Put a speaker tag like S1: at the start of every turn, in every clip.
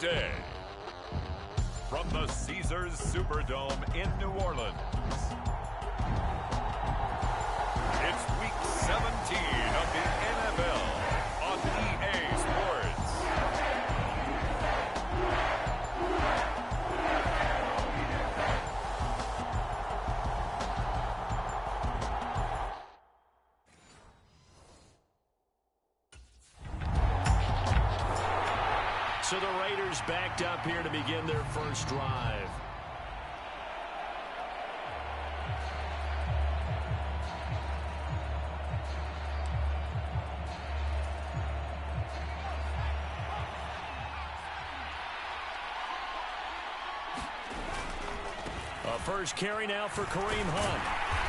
S1: day. From the Caesars Superdome in New Orleans, it's Week 17 of the NFL on EA Sports.
S2: So the Raiders backed up here to begin their first drive. A first carry now for Kareem Hunt.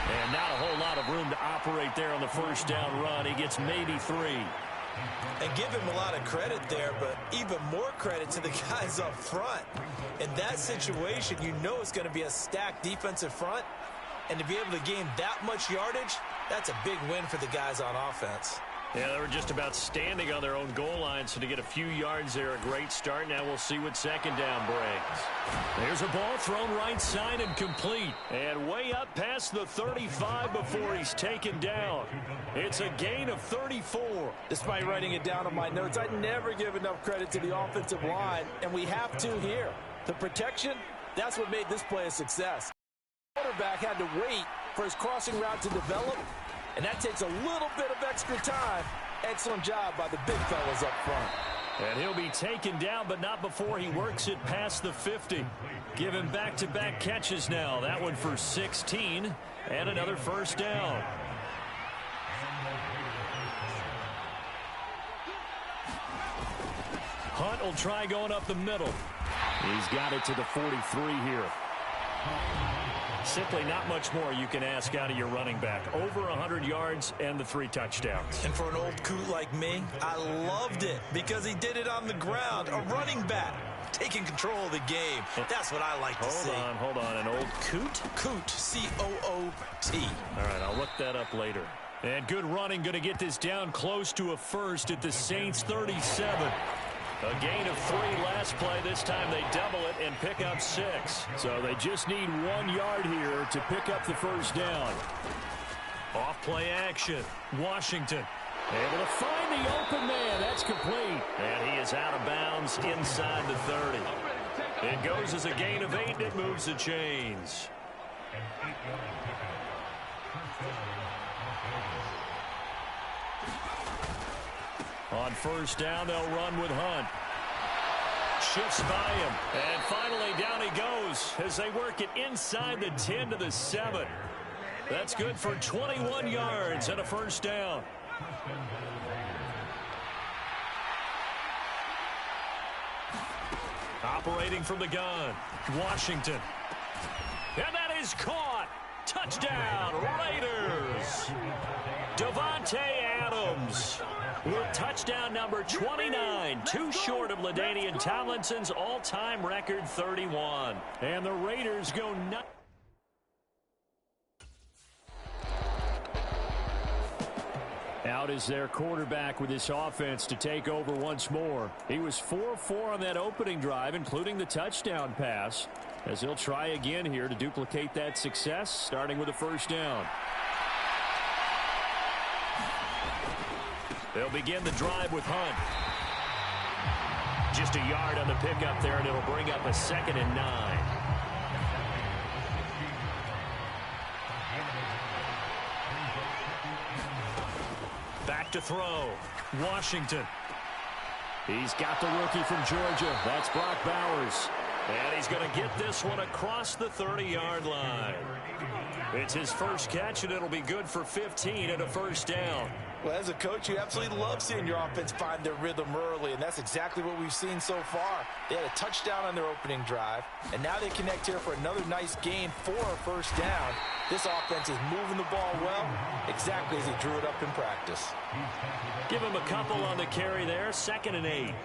S2: And not a whole lot of room to operate there on the first down run. He gets maybe 3.
S3: And give him a lot of credit there, but even more credit to the guys up front. In that situation, you know it's going to be a stacked defensive front. And to be able to gain that much yardage, that's a big win for the guys on offense.
S2: Yeah, they were just about standing on their own goal line, so to get a few yards there, a great start. Now we'll see what second down brings. There's a ball thrown right side and complete. And way up past the 35 before he's taken down. It's a gain of 34.
S3: Despite writing it down on my notes, I never give enough credit to the offensive line, and we have to here. The protection, that's what made this play a success. The quarterback had to wait for his crossing route to develop, and that takes a little bit of extra time. Excellent job by the big fellas up front.
S2: And he'll be taken down, but not before he works it past the 50. Give him back-to-back catches now. That one for 16, and another first down. Hunt will try going up the middle. He's got it to the 43 here. Simply not much more you can ask out of your running back. Over 100 yards and the 3 touchdowns.
S3: And for an old coot like me, I loved it because he did it on the ground. A running back taking control of the game. That's what I like to see.
S2: Hold on. An old coot?
S3: Coot, C-O-O-T.
S2: All right, I'll look that up later. And good running, going to get this down close to a first at the Saints 37. A gain of 3 last play. This time they double it and pick up 6. So they just need 1 yard here to pick up the first down. Off play action. Washington able to find the open man. That's complete. And he is out of bounds inside the 30. It goes as a gain of 8 and it moves the chains. On first down, they'll run with Hunt. Shifts by him. And finally, down he goes as they work it inside the 10 to the 7. That's good for 21 yards and a first down. Operating from the gun, Washington. And that is caught. Touchdown, Raiders. Davante Adams with touchdown number 29, too short of LaDainian Tomlinson's all-time record 31. And the Raiders go nuts. Out is their quarterback with this offense to take over once more. He was 4-4 on that opening drive, including the touchdown pass, as he'll try again here to duplicate that success, starting with a first down. They'll begin the drive with Hunt. Just a yard on the pickup there, and it'll bring up a 2nd and 9. Back to throw. Washington. He's got the rookie from Georgia. That's Brock Bowers. And he's going to get this one across the 30-yard line. It's his first catch, and it'll be good for 15 and a first down.
S3: Well, as a coach, you absolutely love seeing your offense find their rhythm early, and that's exactly what we've seen so far. They had a touchdown on their opening drive, and now they connect here for another nice gain for a first down. This offense is moving the ball well, exactly as he drew it up in practice.
S2: Give him a couple on the carry there, 2nd and 8.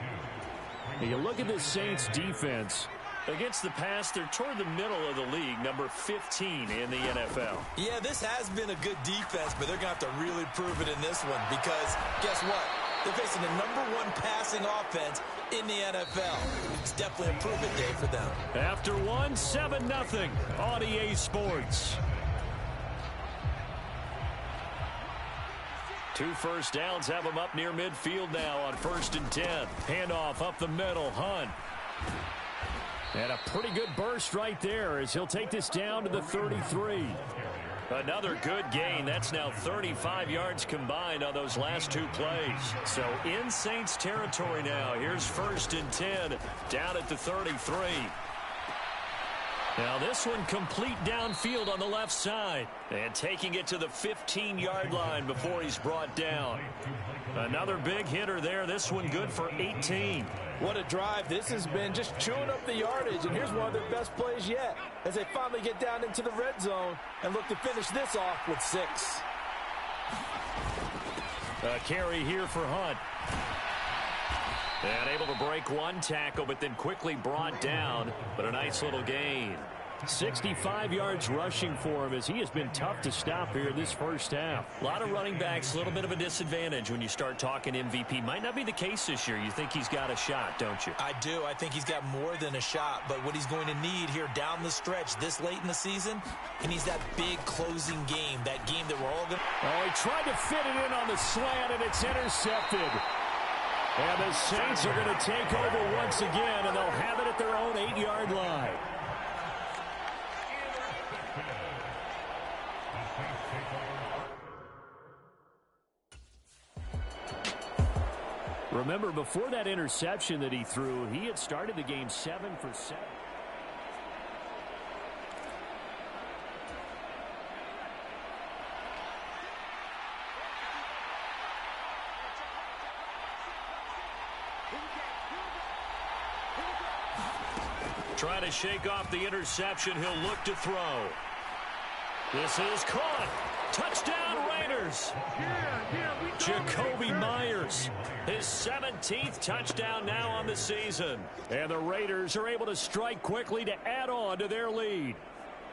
S2: You look at this Saints defense. Against the pass, they're toward the middle of the league, number 15 in the NFL.
S3: Yeah, this has been a good defense, but they're going to have to really prove it in this one because guess what? They're facing the #1 passing offense in the NFL. It's definitely a prove-it day for them.
S2: After one, 7-0 on EA Sports. 2 first downs have him up near midfield now on 1st and 10. Handoff up the middle, Hunt. And a pretty good burst right there as he'll take this down to the 33. Another good gain. That's now 35 yards combined on those last 2 plays. So in Saints territory now. Here's 1st and 10 down at the 33. Now this one complete downfield on the left side. And taking it to the 15-yard line before he's brought down. Another big hitter there. This one good for 18.
S3: What a drive this has been, just chewing up the yardage. And here's one of their best plays yet as they finally get down into the red zone and look to finish this off with 6.
S2: A carry here for Hunt. And able to break 1 tackle, but then quickly brought down. But a nice little gain. 65 yards rushing for him as he has been tough to stop here in this first half. A lot of running backs, a little bit of a disadvantage when you start talking MVP. Might not be the case this year. You think he's got a shot, don't you?
S3: I do. I think he's got more than a shot. But what he's going to need here down the stretch this late in the season, he needs that big closing game, that game that we're all going to...
S2: Oh, he tried to fit it in on the slant, and it's intercepted. And the Saints are going to take over once again, and they'll have it at their own 8-yard line. Remember, before that interception that he threw, he had started the game 7 for 7. Trying to shake off the interception. He'll look to throw. This is caught. Touchdown, Raiders. Jacoby Myers, his 17th touchdown now on the season. And the Raiders are able to strike quickly to add on to their lead.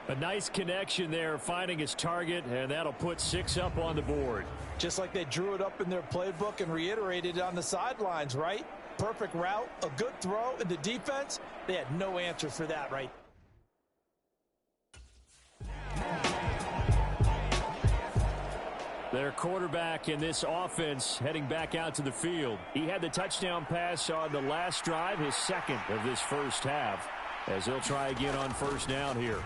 S2: A nice connection there, finding his target, and that'll put 6 up on the board.
S3: Just like they drew it up in their playbook and reiterated it on the sidelines, right? Perfect route, a good throw, and the defense, they had no answer for that, right?
S2: Their quarterback in this offense heading back out to the field. He had the touchdown pass on the last drive, his second of this first half, as he'll try again on first down here.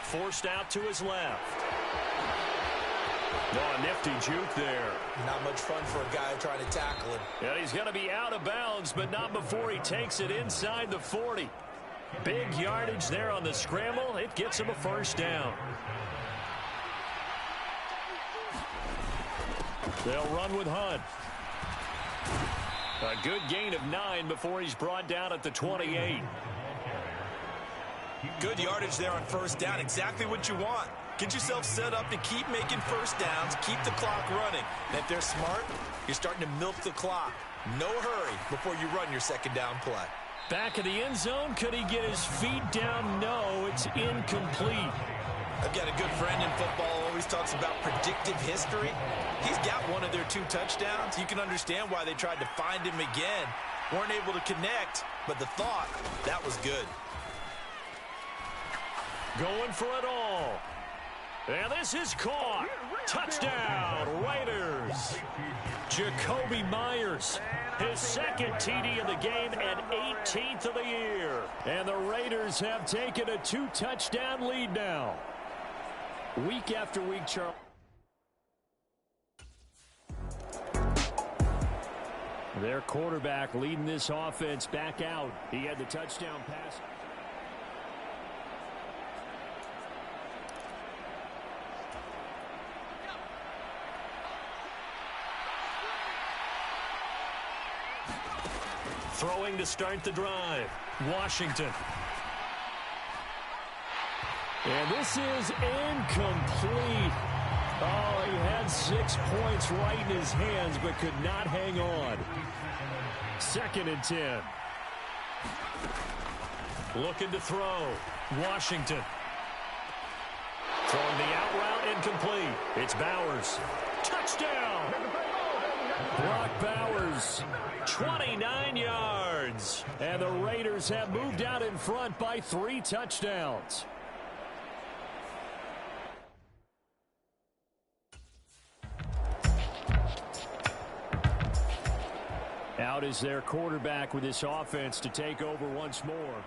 S2: Forced out to his left. Oh, a nifty juke there.
S3: Not much fun for a guy trying to tackle him.
S2: And he's going to be out of bounds, but not before he takes it inside the 40. Big yardage there on the scramble. It gets him a first down. They'll run with Hunt. A good gain of 9 before he's brought down at the 28.
S3: Good yardage there on first down. Exactly what you want. Get yourself set up to keep making first downs, keep the clock running. And if they're smart, you're starting to milk the clock. No hurry before you run your second down play.
S2: Back in the end zone. Could he get his feet down? No, it's incomplete.
S3: I've got a good friend in football, always talks about predictive history. He's got one of their 2 touchdowns. You can understand why they tried to find him again. Weren't able to connect, but the thought, that was good.
S2: Going for it all. And this is caught. Touchdown, Raiders. Jacoby Myers, his second TD of the game and 18th of the year. And the Raiders have taken a 2-touchdown lead now. Week after week, Charles. Their quarterback leading this offense back out. He had the touchdown pass. Throwing to start the drive. Washington. And this is incomplete. Oh, he had 6 points right in his hands, but could not hang on. 2nd and 10. Looking to throw. Washington. Throwing the out route, incomplete. It's Bowers. Touchdown! Brock Bowers, 29 yards. And the Raiders have moved out in front by 3 touchdowns. Out is their quarterback with this offense to take over once more.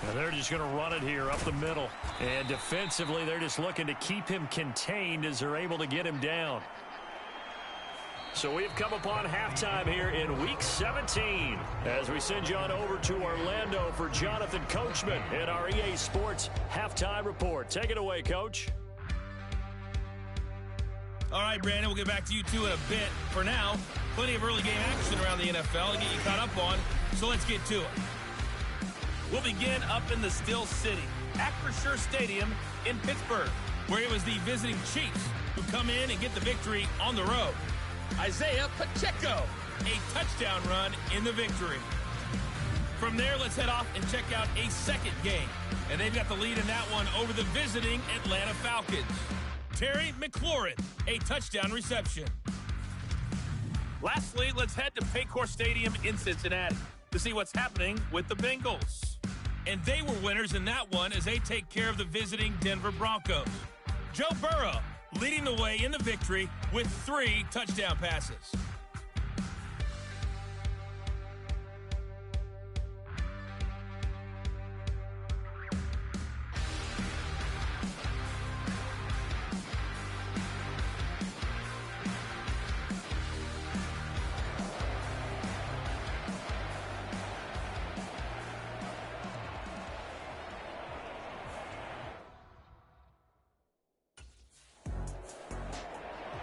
S2: Now they're just going to run it here up the middle. And defensively, they're just looking to keep him contained as they're able to get him down. So we've come upon halftime here in Week 17 as we send you on over to Orlando for Jonathan Coachman in our EA Sports Halftime Report. Take it away, Coach.
S4: All right, Brandon, we'll get back to you two in a bit. For now, plenty of early game action around the NFL to get you caught up on, so let's get to it. We'll begin up in the Steel City, Acrisure Stadium in Pittsburgh, where it was the visiting Chiefs who come in and get the victory on the road. Isaiah Pacheco, a touchdown run in the victory. From there, let's head off and check out a second game. And they've got the lead in that one over the visiting Atlanta Falcons. Terry McLaurin, a touchdown reception. Lastly, let's head to Paycor Stadium in Cincinnati to see what's happening with the Bengals. And they were winners in that one as they take care of the visiting Denver Broncos. Joe Burrow leading the way in the victory with 3 touchdown passes.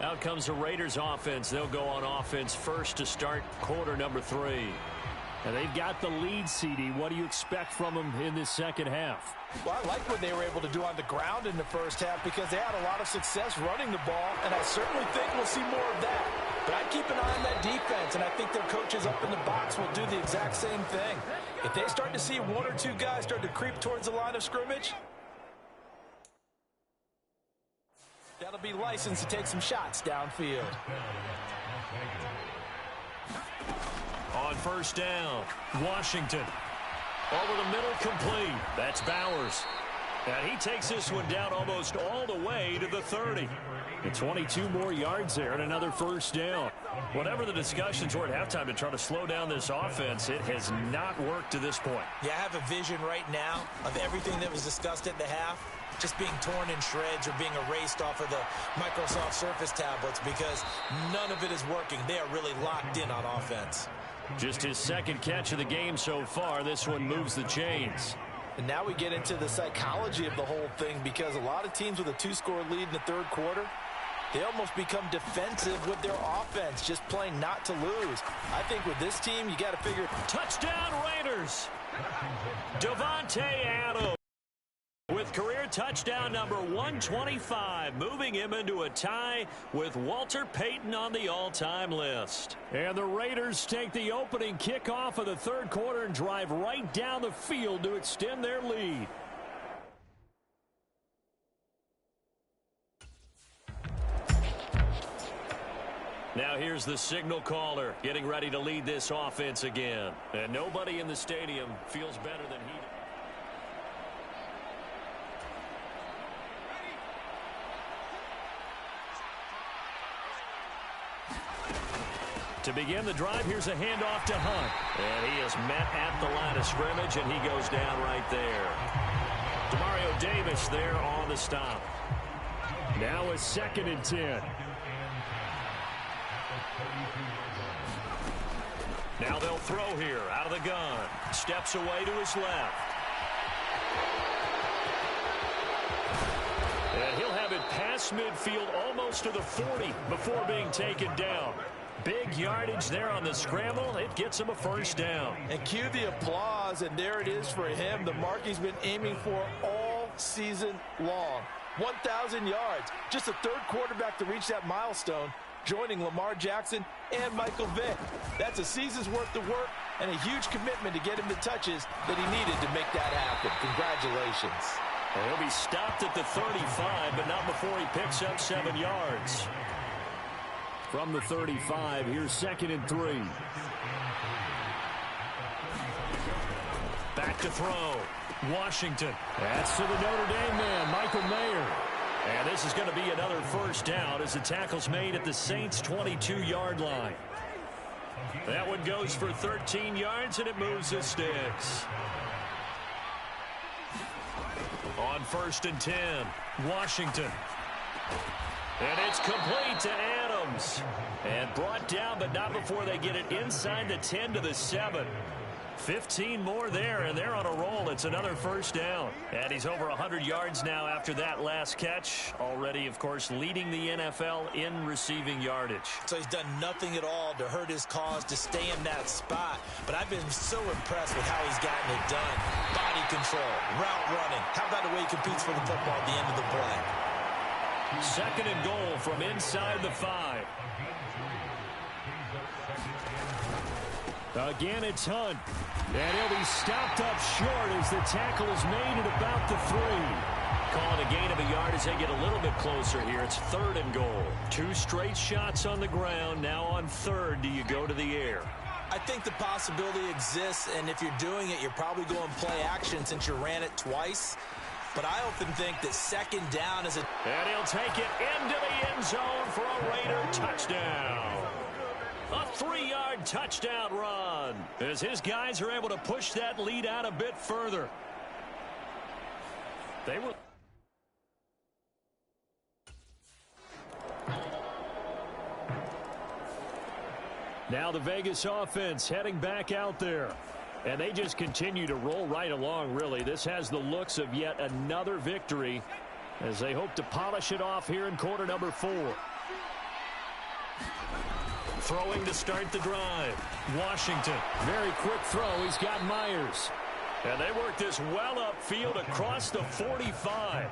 S2: Out comes the Raiders offense. They'll go on offense first to start quarter number 3. And they've got the lead, CD. What do you expect from them in this second half?
S3: Well, I like what they were able to do on the ground in the first half because they had a lot of success running the ball, and I certainly think we'll see more of that. But I'd keep an eye on that defense, and I think their coaches up in the box will do the exact same thing. If they start to see 1 or 2 guys start to creep towards the line of scrimmage, that'll be licensed to take some shots downfield.
S2: On first down, Washington. Over the middle, complete. That's Bowers. And he takes this one down almost all the way to the 30. And 22 more yards there and another first down. Whatever the discussions were at halftime to try to slow down this offense, it has not worked to this point.
S3: Yeah, I have a vision right now of everything that was discussed at the half just being torn in shreds or being erased off of the Microsoft Surface tablets because none of it is working. They are really locked in on offense.
S2: Just his second catch of the game so far. This one moves the chains.
S3: And now we get into the psychology of the whole thing because a lot of teams with a 2-score lead in the third quarter, they almost become defensive with their offense, just playing not to lose. I think with this team, you got to figure.
S2: Touchdown Raiders! Devontae Adams with career touchdown number 125, moving him into a tie with Walter Payton on the all-time list. And the Raiders take the opening kickoff of the third quarter and drive right down the field to extend their lead. Now here's the signal caller getting ready to lead this offense again. And nobody in the stadium feels better than he does. To begin the drive, here's a handoff to Hunt. And he is met at the line of scrimmage, and he goes down right there. Demario Davis there on the stop. Now a 2nd and 10. Now they'll throw here out of the gun. Steps away to his left. And he'll have it past midfield almost to the 40 before being taken down. Big yardage there on the scramble. It gets him a first down.
S3: And cue the applause, and there it is for him. The mark he's been aiming for all season long. 1,000 yards. Just the third quarterback to reach that milestone, joining Lamar Jackson and Michael Vick. That's a season's worth of work and a huge commitment to get him the touches that he needed to make that happen. Congratulations.
S2: Well, he'll be stopped at the 35, but not before he picks up 7 yards. From the 35, here's 2nd and 3. Back to throw. Washington. That's to the Notre Dame man, Michael Mayer. And this is going to be another first down as the tackle's made at the Saints' 22-yard line. That one goes for 13 yards, and it moves the sticks. On 1st and 10, Washington. And it's complete to Adams. And brought down, but not before they get it inside the 10 to the 7. 15 more there, and they're on a roll. It's another first down. And he's over 100 yards now after that last catch. Already, of course, leading the NFL in receiving yardage.
S3: So he's done nothing at all to hurt his cause, to stay in that spot. But I've been so impressed with how he's gotten it done. Body control, route running. How about the way he competes for the football at the end of the play?
S2: 2nd and goal from inside the 5. Again, it's Hunt. And he'll be stopped up short as the tackle is made at about the 3. Call it a gain of a yard as they get a little bit closer here. It's 3rd and goal. 2 straight shots on the ground. Now on 3rd, do you go to the air?
S3: I think the possibility exists, and if you're doing it, you're probably going play action since you ran it twice. But I often think that 2nd down is a...
S2: And he'll take it into the end zone for a Raider touchdown. A 3-yard touchdown run as his guys are able to push that lead out a bit further. They were... Now the Vegas offense heading back out there. And they just continue to roll right along, really. This has the looks of yet another victory as they hope to polish it off here in quarter number 4. Throwing to start the drive. Washington. Very quick throw. He's got Myers. And they work this well upfield across the 45.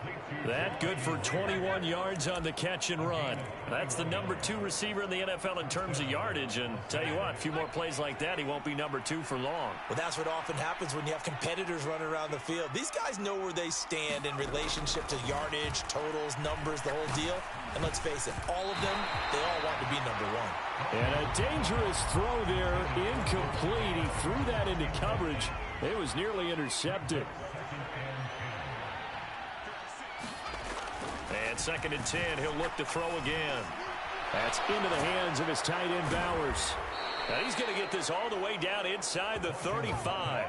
S2: That good for 21 yards on the catch and run. That's the number 2 receiver in the NFL in terms of yardage. And tell you what, a few more plays like that, he won't be number 2 for long.
S3: Well, that's what often happens when you have competitors running around the field. These guys know where they stand in relationship to yardage, totals, numbers, the whole deal. And let's face it, all of them, they all want to be number 1.
S2: And a dangerous throw there, incomplete. He threw that into coverage. It was nearly intercepted. And 2nd and 10, he'll look to throw again. That's into the hands of his tight end, Bowers. Now he's going to get this all the way down inside the 35.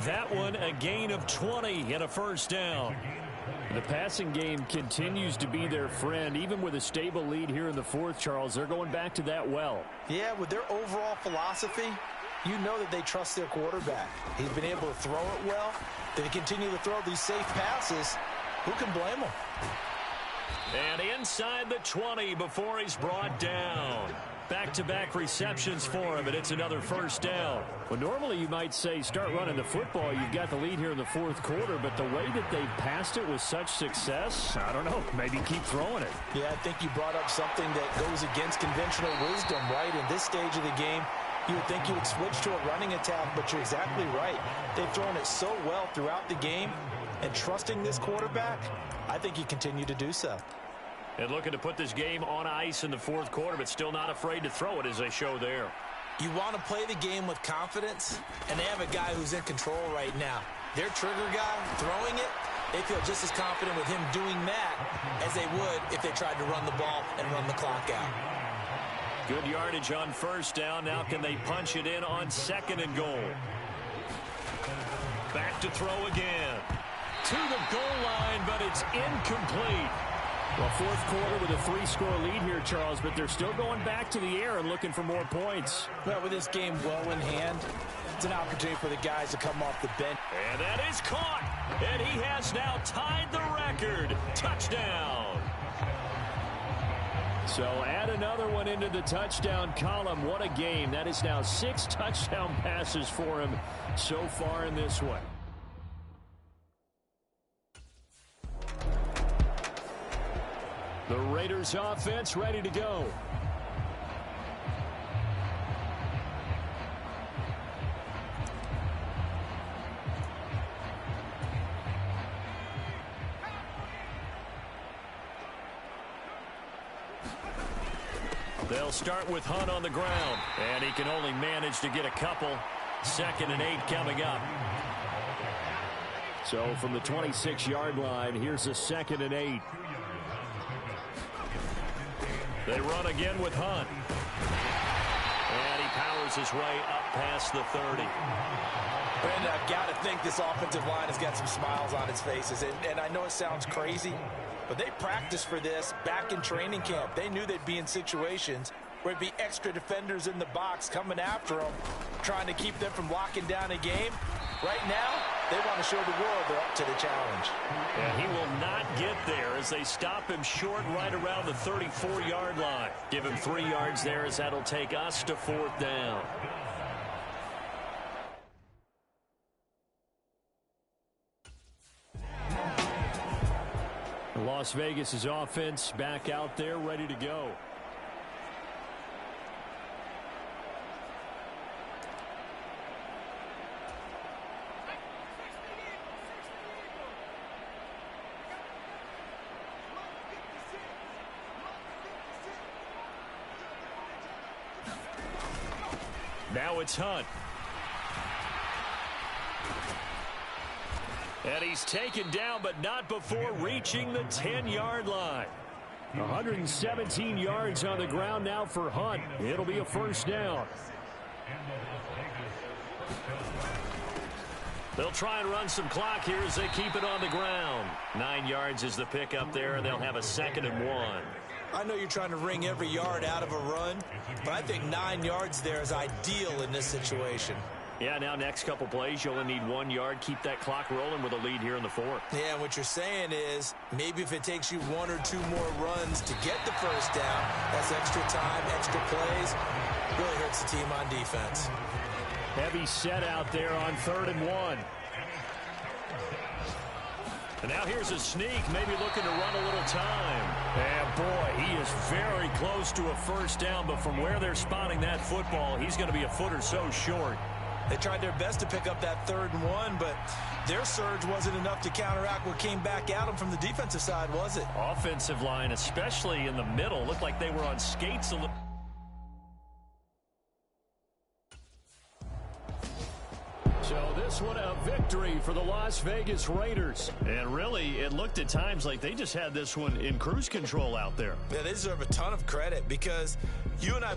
S2: That one, a gain of 20 and a first down. The passing game continues to be their friend. Even with a stable lead here in the 4th, Charles, they're going back to that well.
S3: Yeah, with their overall philosophy, you know that they trust their quarterback. He's been able to throw it well. They continue to throw these safe passes. Who can blame them?
S2: And inside the 20 before he's brought down. Back-to-back receptions for him, and it's another first down. Well, normally you might say start running the football. You've got the lead here in the 4th quarter, but the way that they passed it with such success, I don't know, maybe keep throwing it.
S3: Yeah, I think you brought up something that goes against conventional wisdom, right? In this stage of the game, you would think you would switch to a running attack, but you're exactly right. They've thrown it so well throughout the game, and trusting this quarterback, I think you continue to do so.
S2: And looking to put this game on ice in the 4th quarter, but still not afraid to throw it as they show there.
S3: You want to play the game with confidence, and they have a guy who's in control right now. Their trigger guy throwing it, they feel just as confident with him doing that as they would if they tried to run the ball and run the clock out.
S2: Good yardage on first down. Now can they punch it in on 2nd and goal? Back to throw again. To the goal line, but it's incomplete. Well, 4th quarter with a 3-score lead here, Charles, but they're still going back to the air and looking for more points.
S3: Well, with this game well in hand, it's an opportunity for the guys to come off the bench.
S2: And that is caught. And he has now tied the record. Touchdown. So add another one into the touchdown column. What a game. That is now 6 touchdown passes for him so far in this one. The Raiders offense ready to go. They'll start with Hunt on the ground, and he can only manage to get a couple. 2nd and 8 coming up. So from the 26-yard line, here's a 2nd and 8. They run again with Hunt. And he powers his way up past the 30.
S3: Brandon, I've got to think this offensive line has got some smiles on its faces. And I know it sounds crazy, but they practiced for this back in training camp. They knew they'd be in situations where it'd be extra defenders in the box coming after them, trying to keep them from locking down a game. Right now, they want to show the world they're up to the challenge.
S2: And he will not get there as they stop him short right around the 34-yard line. Give him 3 yards there as that'll take us to 4th down. Las Vegas' offense back out there ready to go. Now it's Hunt. And he's taken down, but not before reaching the 10-yard line. 117 yards on the ground now for Hunt. It'll be a 1st down. They'll try and run some clock here as they keep it on the ground. 9 yards is the pickup there, and they'll have a 2nd and 1.
S3: I know you're trying to wring every yard out of a run, but I think 9 yards there is ideal in this situation.
S2: Yeah, now next couple plays, you only need 1 yard. Keep that clock rolling with a lead here in the 4th.
S3: Yeah, what you're saying is maybe if it takes you 1 or 2 more runs to get the 1st down, that's extra time, extra plays. Really hurts the team on defense.
S2: Heavy set out there on 3rd and 1. And now here's a sneak, maybe looking to run a little time. And boy, he is very close to a 1st down, but from where they're spotting that football, he's going to be a foot or so short.
S3: They tried their best to pick up that 3rd and 1, but their surge wasn't enough to counteract what came back at them from the defensive side, was it?
S2: Offensive line, especially in the middle, looked like they were on skates a little. So this one a victory for the Las Vegas Raiders. And really, it looked at times like they just had this one in cruise control out there.
S3: Yeah, they deserve a ton of credit because you and I